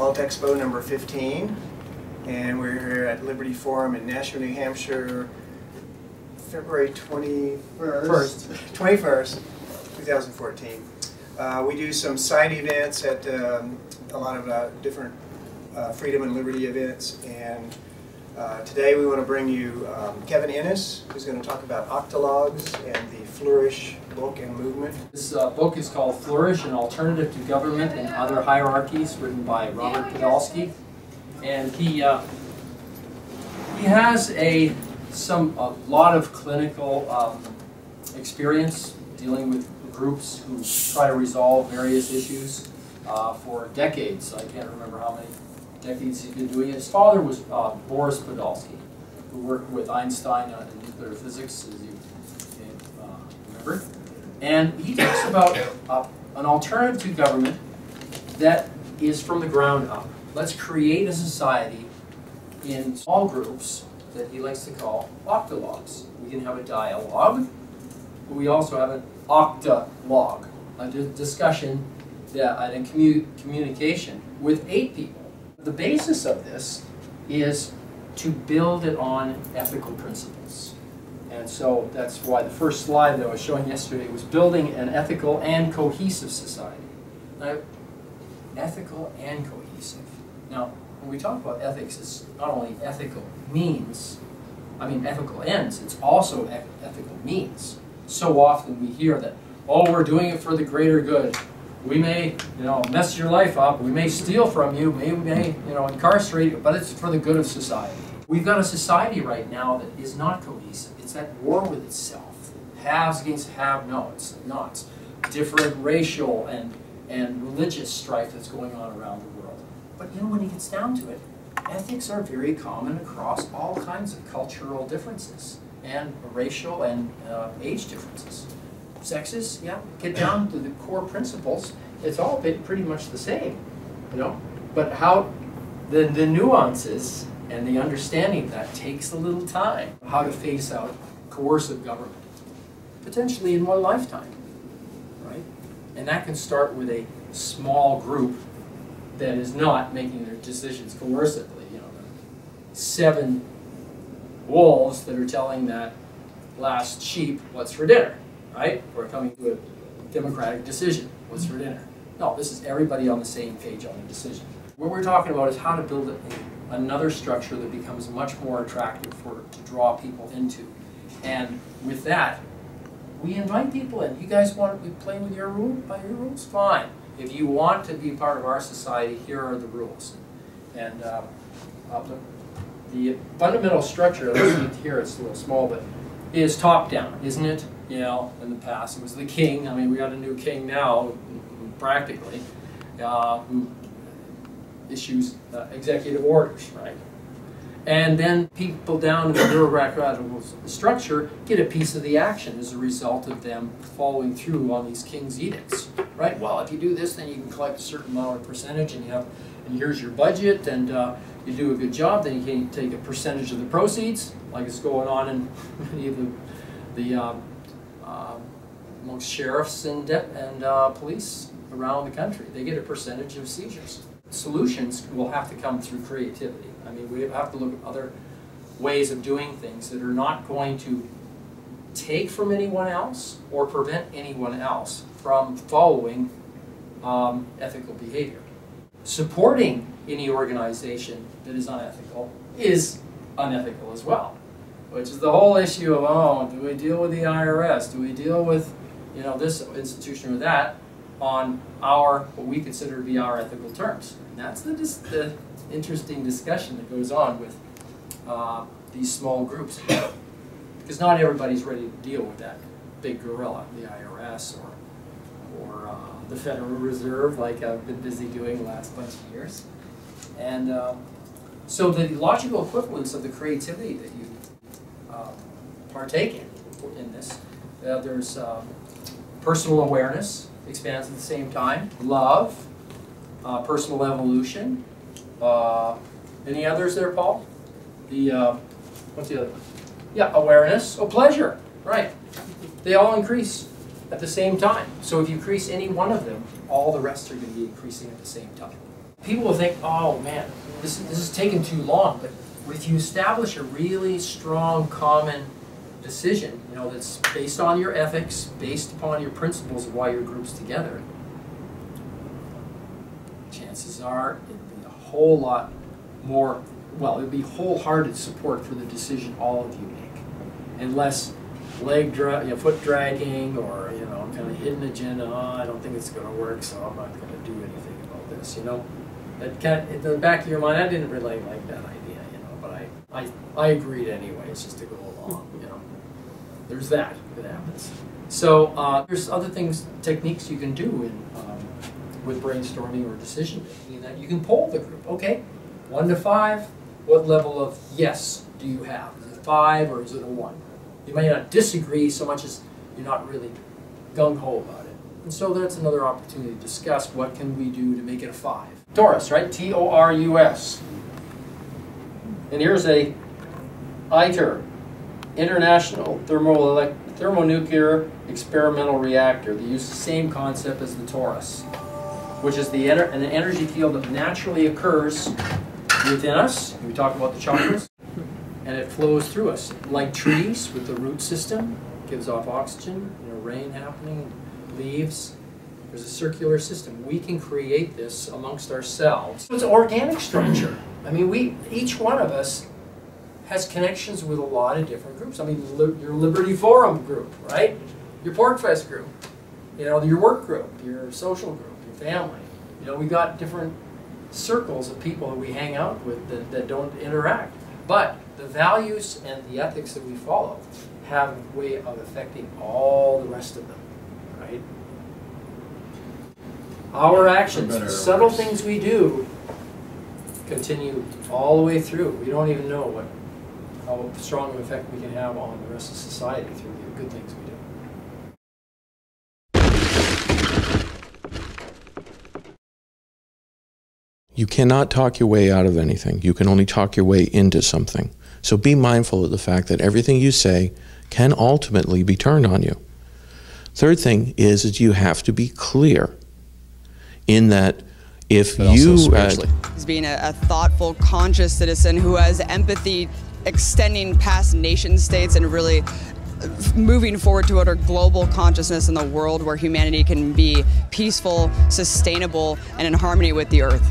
AltExpo number 15, and we're here at Liberty Forum in Nashua, New Hampshire, February 21st, 2014. We do some side events at a lot of different freedom and liberty events, and today we want to bring you Kevin Ennis, who's going to talk about Octologues and the Flourish book and movement. This book is called Flourish, an Alternative to Government and Other Hierarchies, written by Robert Kowalski. And he has a lot of clinical experience dealing with groups who try to resolve various issues for decades. I can't remember how many decades he's been doing it. His father was Boris Podolsky, who worked with Einstein in nuclear physics, as you remember. And he talks about an alternative to government that is from the ground up. Let's create a society in small groups that he likes to call octologues. We can have a dialogue, but we also have an octologue, a discussion and communication with 8 people. The basis of this is to build it on ethical principles. And so that's why the first slide that I was showing yesterday was building an ethical and cohesive society. Now, ethical and cohesive. Now, when we talk about ethics, it's not only ethical ethical ends, it's also ethical means. So often we hear that, oh, we're doing it for the greater good. We may, mess your life up. We may steal from you. We may, incarcerate you, but it's for the good of society. We've got a society right now that is not cohesive. It's at war with itself. Haves against have-nots, nots. Different racial and religious strife that's going on around the world. But when it gets down to it, ethics are very common across all kinds of cultural differences and racial and age differences. Sexes, yeah, get down to the core principles, it's all pretty much the same, But how the nuances and the understanding of that takes a little time. How to phase out coercive government, potentially in one lifetime, right? And that can start with a small group that is not making their decisions coercively. 7 wolves that are telling that last sheep what's for dinner, right? We're coming to a democratic decision. What's for dinner? No, this is everybody on the same page on a decision. What we're talking about is how to build another structure that becomes much more attractive to draw people into. And with that, we invite people in. You guys want to be playing with by your rules? Fine. If you want to be part of our society, here are the rules. And the fundamental structure, let's see here, it's a little small, but is top-down, isn't it? In the past it was the king. We got a new king now, practically, who issues executive orders, right? And then people down in the bureaucratic structure get a piece of the action as a result of them following through on these king's edicts, right? Well, if you do this, then you can collect a certain amount of percentage, and here's your budget, and you do a good job, then you can take a percentage of the proceeds, like it's going on in many of the amongst sheriffs and police around the country. They get a percentage of seizures. Solutions will have to come through creativity. We have to look at other ways of doing things that are not going to take from anyone else or prevent anyone else from following ethical behavior. Supporting any organization that is unethical as well, which is the whole issue of, oh, do we deal with the IRS? Do we deal with this institution or that on what we consider to be our ethical terms? And that's the interesting discussion that goes on with these small groups, because not everybody's ready to deal with that big gorilla, the IRS or the Federal Reserve, like I've been busy doing the last bunch of years. And so the logical equivalence of the creativity that you partake in this, there's personal awareness, expands at the same time, love, personal evolution. Any others there, Paul? What's the other one? Yeah, awareness. Oh, pleasure. Right. They all increase at the same time. So if you increase any one of them, all the rest are going to be increasing at the same time. People will think, oh man, this is taking too long, but if you establish a really strong common decision, you know, that's based on your ethics, based upon your principles of why your group's together, chances are it'd be a whole lot more, well, it'd be wholehearted support for the decision all of you make, and less foot dragging or, you know, kind of hidden agenda. Oh, I don't think it's going to work, so I'm not going to do anything about this. You know, that kind of, in the back of your mind, I didn't really like that idea. You know, but I agreed anyways, just to go along. You know, there's that happens. So there's other things, techniques you can do in with brainstorming or decision making, that you can poll the group. Okay, 1 to 5, what level of yes do you have? Is it 5 or is it a 1? You may not disagree so much as you're not really gung-ho about it. And so that's another opportunity to discuss what can we do to make it a 5. Torus, right? T-O-R-U-S. And here's a ITER, International Thermonuclear Experimental Reactor. They use the same concept as the torus, which is an energy field that naturally occurs within us. We talk about the chakras. And it flows through us, like trees with the root system, gives off oxygen, you know, rain happening, leaves. There's a circular system. We can create this amongst ourselves. It's organic structure. I mean, each one of us has connections with a lot of different groups. I mean, your Liberty Forum group, right? Your Porkfest group, you know, your work group, your social group, your family. You know, we got different circles of people that we hang out with that don't interact. But the values and the ethics that we follow have a way of affecting all the rest of them, right? Our actions, the subtle things we do, continue all the way through. We don't even know how strong of an effect we can have on the rest of society through the good things we do. You cannot talk your way out of anything. You can only talk your way into something. So be mindful of the fact that everything you say can ultimately be turned on you. Third thing is that you have to be clear in that if you... He's being a thoughtful, conscious citizen who has empathy extending past nation states and really moving forward toward a global consciousness in the world where humanity can be peaceful, sustainable, and in harmony with the earth.